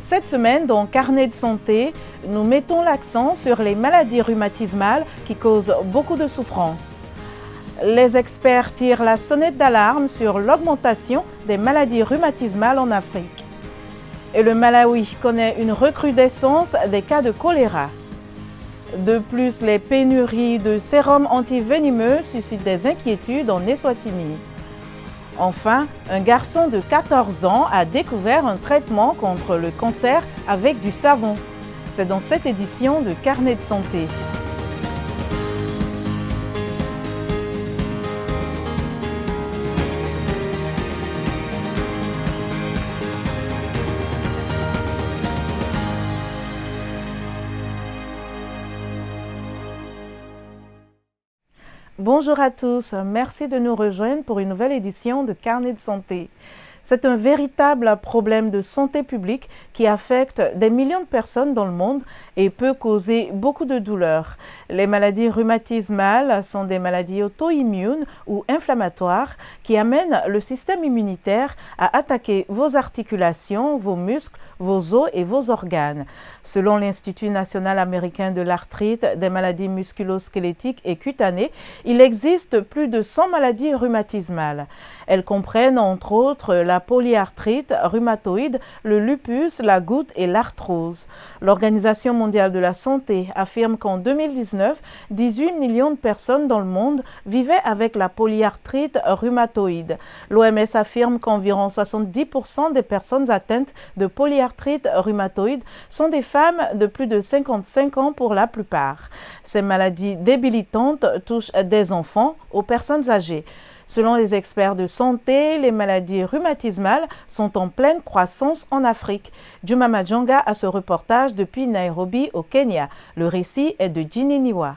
Cette semaine, dans Carnet de santé, nous mettons l'accent sur les maladies rhumatismales qui causent beaucoup de souffrance. Les experts tirent la sonnette d'alarme sur l'augmentation des maladies rhumatismales en Afrique. Et le Malawi connaît une recrudescence des cas de choléra. De plus, les pénuries de sérum antivenimeux suscitent des inquiétudes en Eswatini. Enfin, un garçon de 14 ans a découvert un traitement contre le cancer avec du savon. C'est dans cette édition de Carnet de santé. Bonjour à tous, merci de nous rejoindre pour une nouvelle édition de Carnet de santé. C'est un véritable problème de santé publique qui affecte des millions de personnes dans le monde et peut causer beaucoup de douleurs. Les maladies rhumatismales sont des maladies auto-immunes ou inflammatoires qui amènent le système immunitaire à attaquer vos articulations, vos muscles, vos os et vos organes. Selon l'Institut national américain de l'arthrite, des maladies musculo-squelettiques et cutanées, il existe plus de 100 maladies rhumatismales. Elles comprennent entre autres la polyarthrite rhumatoïde, le lupus, la goutte et l'arthrose. L'Organisation mondiale de la santé affirme qu'en 2019, 18 millions de personnes dans le monde vivaient avec la polyarthrite rhumatoïde. L'OMS affirme qu'environ 70% des personnes atteintes de polyarthrite rhumatoïde sont des femmes de plus de 55 ans pour la plupart. Ces maladies débilitantes touchent des enfants aux personnes âgées. Selon les experts de santé, les maladies rhumatismales sont en pleine croissance en Afrique. Juma Majanga a ce reportage depuis Nairobi au Kenya. Le récit est de Ginny Niwa.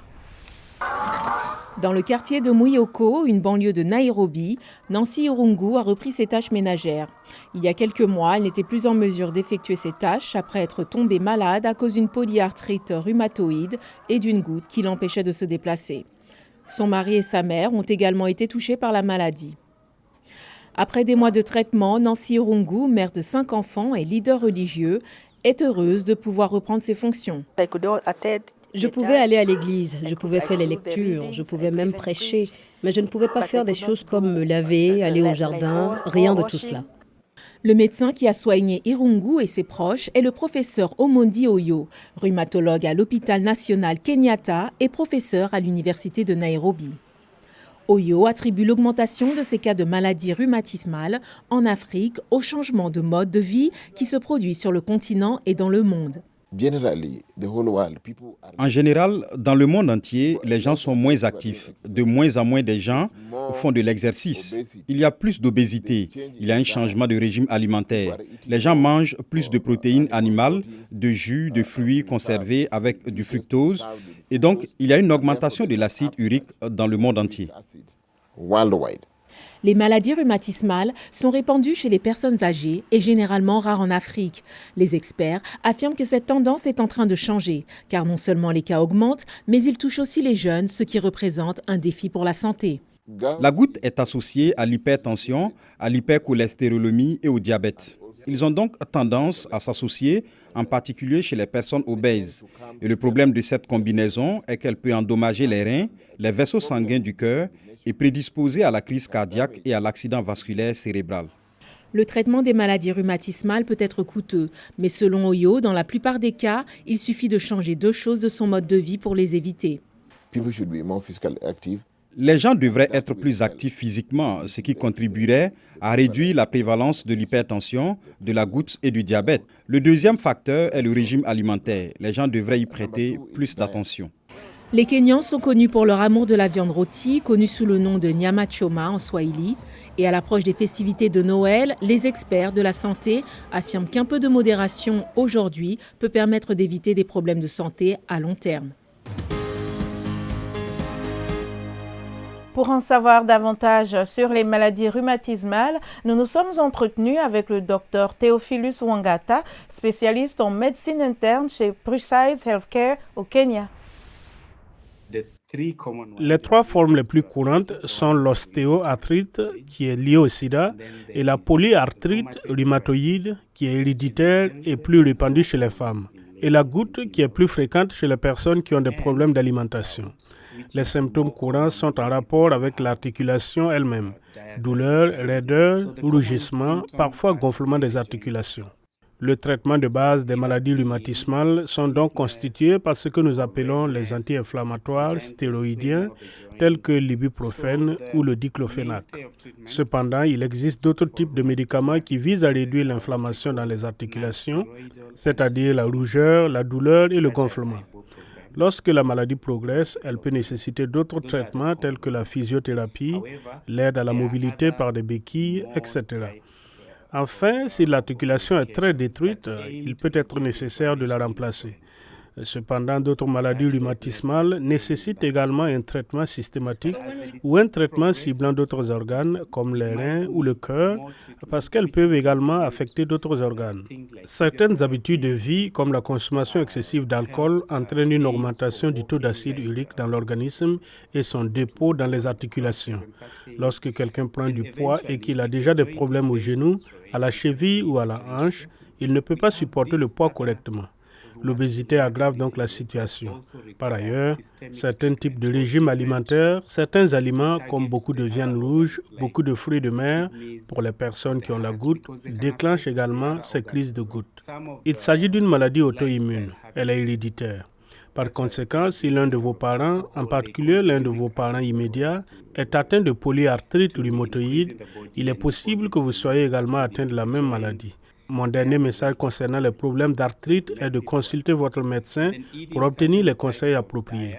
Dans le quartier de Muyoko, une banlieue de Nairobi, Nancy Irungu a repris ses tâches ménagères. Il y a quelques mois, elle n'était plus en mesure d'effectuer ses tâches après être tombée malade à cause d'une polyarthrite rhumatoïde et d'une goutte qui l'empêchait de se déplacer. Son mari et sa mère ont également été touchés par la maladie. Après des mois de traitement, Nancy Irungu, mère de 5 enfants et leader religieux, est heureuse de pouvoir reprendre ses fonctions. Je pouvais aller à l'église, je pouvais faire les lectures, je pouvais même prêcher, mais je ne pouvais pas faire des choses comme me laver, aller au jardin, rien de tout cela. Le médecin qui a soigné Irungu et ses proches est le professeur Omondi Oyo, rhumatologue à l'hôpital national Kenyatta et professeur à l'université de Nairobi. Oyo attribue l'augmentation de ces cas de maladies rhumatismales en Afrique au changement de mode de vie qui se produit sur le continent et dans le monde. En général, dans le monde entier, les gens sont moins actifs. De moins en moins de gens font de l'exercice. Il y a plus d'obésité. Il y a un changement de régime alimentaire. Les gens mangent plus de protéines animales, de jus, de fruits conservés avec du fructose. Et donc, il y a une augmentation de l'acide urique dans le monde entier. Les maladies rhumatismales sont répandues chez les personnes âgées et généralement rares en Afrique. Les experts affirment que cette tendance est en train de changer, car non seulement les cas augmentent, mais ils touchent aussi les jeunes, ce qui représente un défi pour la santé. La goutte est associée à l'hypertension, à l'hypercholestérolémie et au diabète. Ils ont donc tendance à s'associer, en particulier chez les personnes obèses. Et le problème de cette combinaison est qu'elle peut endommager les reins, les vaisseaux sanguins du cœur et prédisposer à la crise cardiaque et à l'accident vasculaire cérébral. Le traitement des maladies rhumatismales peut être coûteux, mais selon Oyo, dans la plupart des cas, il suffit de changer 2 choses de son mode de vie pour les éviter. Les gens devraient être plus actifs physiquement, ce qui contribuerait à réduire la prévalence de l'hypertension, de la goutte et du diabète. Le deuxième facteur est le régime alimentaire. Les gens devraient y prêter plus d'attention. Les Kenyans sont connus pour leur amour de la viande rôtie, connue sous le nom de nyama choma en swahili. Et à l'approche des festivités de Noël, les experts de la santé affirment qu'un peu de modération aujourd'hui peut permettre d'éviter des problèmes de santé à long terme. Pour en savoir davantage sur les maladies rhumatismales, nous nous sommes entretenus avec le Dr Theophilus Wangata, spécialiste en médecine interne chez Precise Healthcare au Kenya. Les trois formes les plus courantes sont l'ostéoarthrite, qui est liée au sida, et la polyarthrite rhumatoïde, qui est héréditaire et plus répandue chez les femmes, et la goutte, qui est plus fréquente chez les personnes qui ont des problèmes d'alimentation. Les symptômes courants sont en rapport avec l'articulation elle-même: douleur, raideur, rougissement, parfois gonflement des articulations. Le traitement de base des maladies rhumatismales sont donc constitués par ce que nous appelons les anti-inflammatoires stéroïdiens, tels que l'ibuprofène ou le diclofénac. Cependant, il existe d'autres types de médicaments qui visent à réduire l'inflammation dans les articulations, c'est-à-dire la rougeur, la douleur et le gonflement. Lorsque la maladie progresse, elle peut nécessiter d'autres traitements tels que la physiothérapie, l'aide à la mobilité par des béquilles, etc. Enfin, si l'articulation est très détruite, il peut être nécessaire de la remplacer. Cependant, d'autres maladies rhumatismales nécessitent également un traitement systématique ou un traitement ciblant d'autres organes comme les reins ou le cœur, parce qu'elles peuvent également affecter d'autres organes. Certaines habitudes de vie, comme la consommation excessive d'alcool, entraînent une augmentation du taux d'acide urique dans l'organisme et son dépôt dans les articulations. Lorsque quelqu'un prend du poids et qu'il a déjà des problèmes au genou, à la cheville ou à la hanche, il ne peut pas supporter le poids correctement. L'obésité aggrave donc la situation. Par ailleurs, certains types de régimes alimentaires, certains aliments comme beaucoup de viande rouge, beaucoup de fruits de mer, pour les personnes qui ont la goutte, déclenchent également ces crises de goutte. Il s'agit d'une maladie auto-immune. Elle est héréditaire. Par conséquent, si l'un de vos parents, en particulier l'un de vos parents immédiats, est atteint de polyarthrite rhumatoïde, il est possible que vous soyez également atteint de la même maladie. Mon dernier message concernant les problèmes d'arthrite est de consulter votre médecin pour obtenir les conseils appropriés.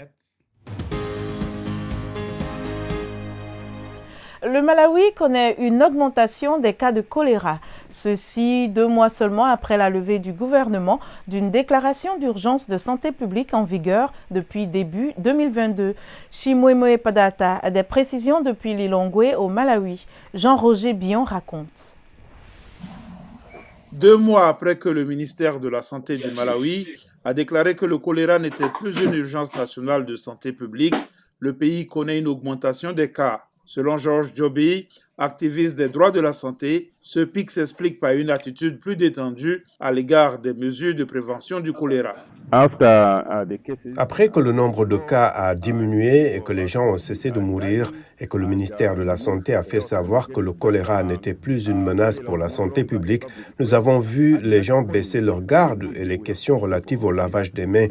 Le Malawi connaît une augmentation des cas de choléra. Ceci 2 mois seulement après la levée du gouvernement d'une déclaration d'urgence de santé publique en vigueur depuis début 2022. Chimwemwe Padata a des précisions depuis Lilongwe au Malawi. Jean-Roger Bion raconte. 2 mois après que le ministère de la Santé du Malawi a déclaré que le choléra n'était plus une urgence nationale de santé publique, le pays connaît une augmentation des cas. Selon Georges Joby, activiste des droits de la santé, ce pic s'explique par une attitude plus détendue à l'égard des mesures de prévention du choléra. Après que le nombre de cas a diminué et que les gens ont cessé de mourir et que le ministère de la Santé a fait savoir que le choléra n'était plus une menace pour la santé publique, nous avons vu les gens baisser leur garde et les questions relatives au lavage des mains.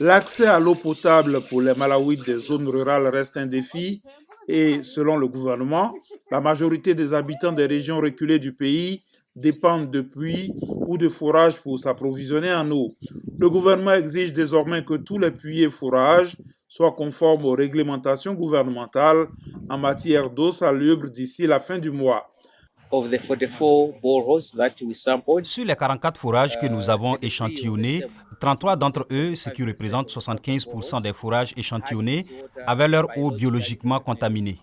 L'accès à l'eau potable pour les Malawites des zones rurales reste un défi et, selon le gouvernement, la majorité des habitants des régions reculées du pays dépendent de puits ou de forages pour s'approvisionner en eau. Le gouvernement exige désormais que tous les puits et forages soient conformes aux réglementations gouvernementales en matière d'eau salubre d'ici la fin du mois. Sur les 44 forages que nous avons échantillonnés, 33 d'entre eux, ce qui représente 75% des forages échantillonnés, avaient leur eau biologiquement contaminée.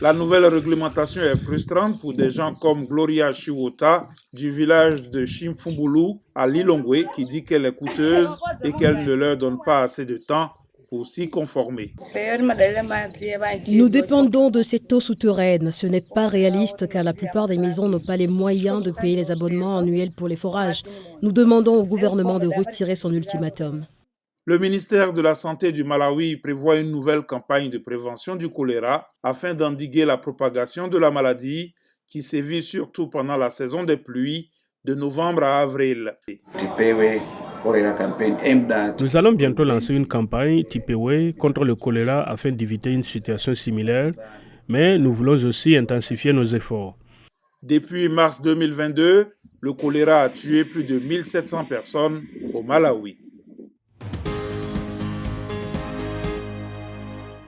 La nouvelle réglementation est frustrante pour des gens comme Gloria Chiwota du village de Chimfumbulu à Lilongwe qui dit qu'elle est coûteuse et qu'elle ne leur donne pas assez de temps pour s'y conformer. Nous dépendons de cette eau souterraine. Ce n'est pas réaliste car la plupart des maisons n'ont pas les moyens de payer les abonnements annuels pour les forages. Nous demandons au gouvernement de retirer son ultimatum. Le ministère de la Santé du Malawi prévoit une nouvelle campagne de prévention du choléra afin d'endiguer la propagation de la maladie qui sévit surtout pendant la saison des pluies de novembre à avril. Nous allons bientôt lancer une campagne Tipewe contre le choléra afin d'éviter une situation similaire, mais nous voulons aussi intensifier nos efforts. Depuis mars 2022, le choléra a tué plus de 1700 personnes au Malawi.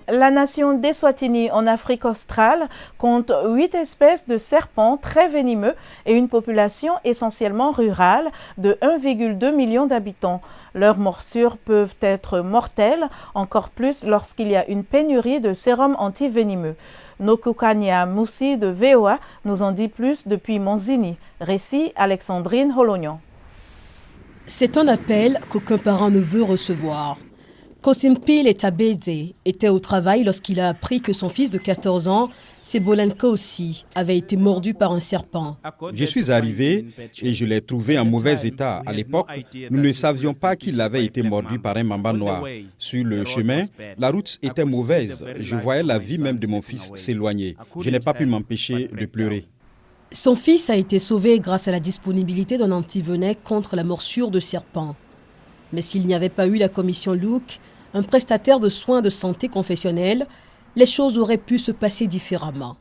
La nation d'Eswatini en Afrique australe compte 8 espèces de serpents très venimeux et une population essentiellement rurale de 1,2 million d'habitants. Leurs morsures peuvent être mortelles, encore plus lorsqu'il y a une pénurie de sérum antivenimeux. Nokukania Moussi de VOA nous en dit plus depuis Monzini. Récit Alexandrine Holognan. C'est un appel qu'aucun parent ne veut recevoir. Kosimpile Tabeze était au travail lorsqu'il a appris que son fils de 14 ans, Sebolenko aussi, avait été mordu par un serpent. Je suis arrivé et je l'ai trouvé en mauvais état. À l'époque, nous ne savions pas qu'il avait été mordu par un mamba noir. Sur le chemin, la route était mauvaise. Je voyais la vie même de mon fils s'éloigner. Je n'ai pas pu m'empêcher de pleurer. Son fils a été sauvé grâce à la disponibilité d'un antivenin contre la morsure de serpent. Mais s'il n'y avait pas eu la commission Look, un prestataire de soins de santé confessionnels, les choses auraient pu se passer différemment.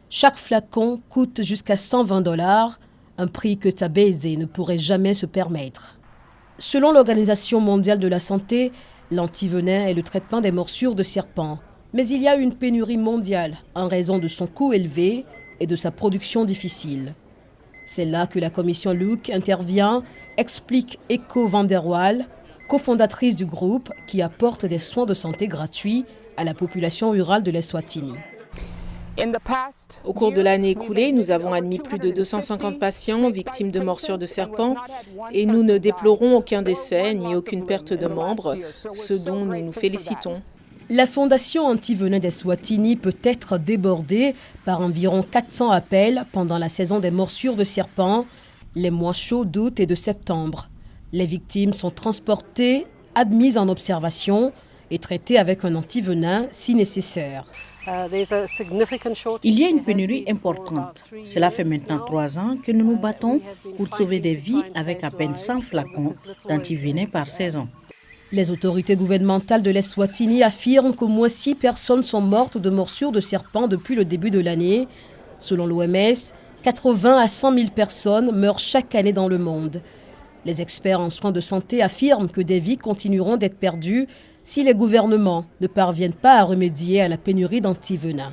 Chaque flacon coûte jusqu'à $120, un prix que Tabeze ne pourrait jamais se permettre. Selon l'Organisation mondiale de la santé, l'antivenin est le traitement des morsures de serpent. Mais il y a une pénurie mondiale en raison de son coût élevé et de sa production difficile. C'est là que la commission Look intervient, explique Echo van der Waal, cofondatrice du groupe qui apporte des soins de santé gratuits à la population rurale de l'Eswatini. Au cours de l'année écoulée, nous avons admis plus de 250 patients victimes de morsures de serpents et nous ne déplorons aucun décès ni aucune perte de membres, ce dont nous nous félicitons. La fondation anti-venin d'Eswatini peut être débordée par environ 400 appels pendant la saison des morsures de serpents, les mois chauds d'août et de septembre. Les victimes sont transportées, admises en observation et traitées avec un antivenin si nécessaire. Il y a une pénurie importante. Cela fait maintenant 3 ans que nous nous battons pour sauver des vies avec à peine 100 flacons d'antivenin par saison. Les autorités gouvernementales de l'Eswatini affirment qu'au moins 6 personnes sont mortes de morsures de serpent depuis le début de l'année. Selon l'OMS, 80 à 100 000 personnes meurent chaque année dans le monde. Les experts en soins de santé affirment que des vies continueront d'être perdues si les gouvernements ne parviennent pas à remédier à la pénurie d'antivenin.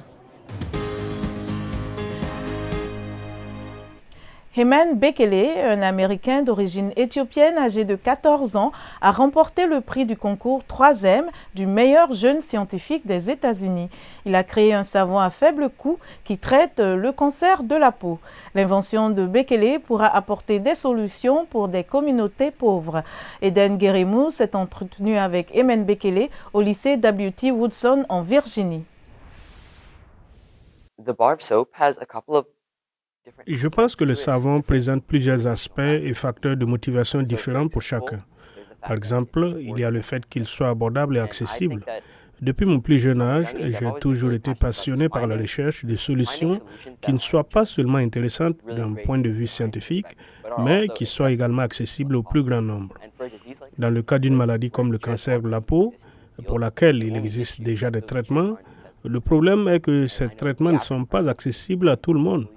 Hemen Bekele, un Américain d'origine éthiopienne âgé de 14 ans, a remporté le prix du concours 3e du meilleur jeune scientifique des États-Unis. Il a créé un savon à faible coût qui traite le cancer de la peau. L'invention de Bekele pourra apporter des solutions pour des communautés pauvres. Eden Guérimou s'est entretenu avec Hemen Bekele au lycée W.T. Woodson en Virginie. Je pense que le savon présente plusieurs aspects et facteurs de motivation différents pour chacun. Par exemple, il y a le fait qu'il soit abordable et accessible. Depuis mon plus jeune âge, j'ai toujours été passionné par la recherche de solutions qui ne soient pas seulement intéressantes d'un point de vue scientifique, mais qui soient également accessibles au plus grand nombre. Dans le cas d'une maladie comme le cancer de la peau, pour laquelle il existe déjà des traitements, le problème est que ces traitements ne sont pas accessibles à tout le monde.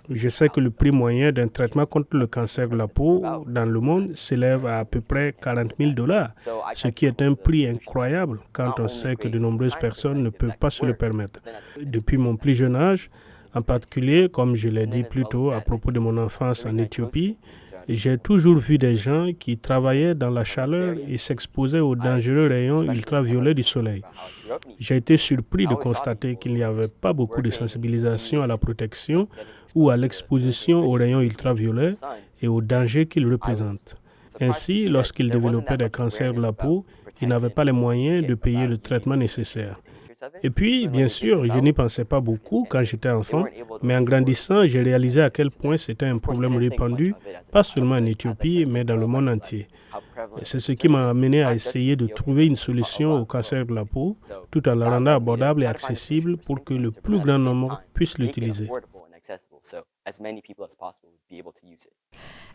Je sais que le prix moyen d'un traitement contre le cancer de la peau dans le monde s'élève à peu près $40,000, ce qui est un prix incroyable quand on sait que de nombreuses personnes ne peuvent pas se le permettre. Depuis mon plus jeune âge, en particulier, comme je l'ai dit plus tôt à propos de mon enfance en Éthiopie, j'ai toujours vu des gens qui travaillaient dans la chaleur et s'exposaient aux dangereux rayons ultraviolets du soleil. J'ai été surpris de constater qu'il n'y avait pas beaucoup de sensibilisation à la protection ou à l'exposition aux rayons ultraviolets et aux dangers qu'ils représentent. Ainsi, lorsqu'ils développaient des cancers de la peau, ils n'avaient pas les moyens de payer le traitement nécessaire. Et puis, bien sûr, je n'y pensais pas beaucoup quand j'étais enfant, mais en grandissant, j'ai réalisé à quel point c'était un problème répandu, pas seulement en Éthiopie, mais dans le monde entier. C'est ce qui m'a amené à essayer de trouver une solution au cancer de la peau, tout en la rendant abordable et accessible pour que le plus grand nombre puisse l'utiliser.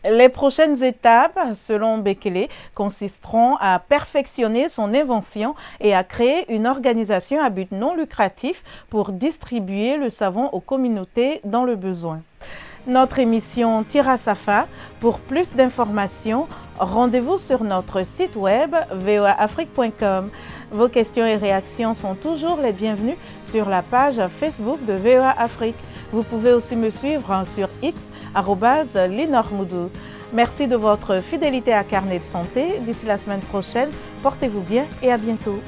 Les prochaines étapes, selon Bekele, consisteront à perfectionner son invention et à créer une organisation à but non lucratif pour distribuer le savon aux communautés dans le besoin. Notre émission tire à sa fin. Pour plus d'informations, rendez-vous sur notre site web voaafrique.com. Vos questions et réactions sont toujours les bienvenues sur la page Facebook de VOA Afrique. Vous pouvez aussi me suivre sur X, @Linormoudou. Merci de votre fidélité à Carnet de Santé. D'ici la semaine prochaine, portez-vous bien et à bientôt.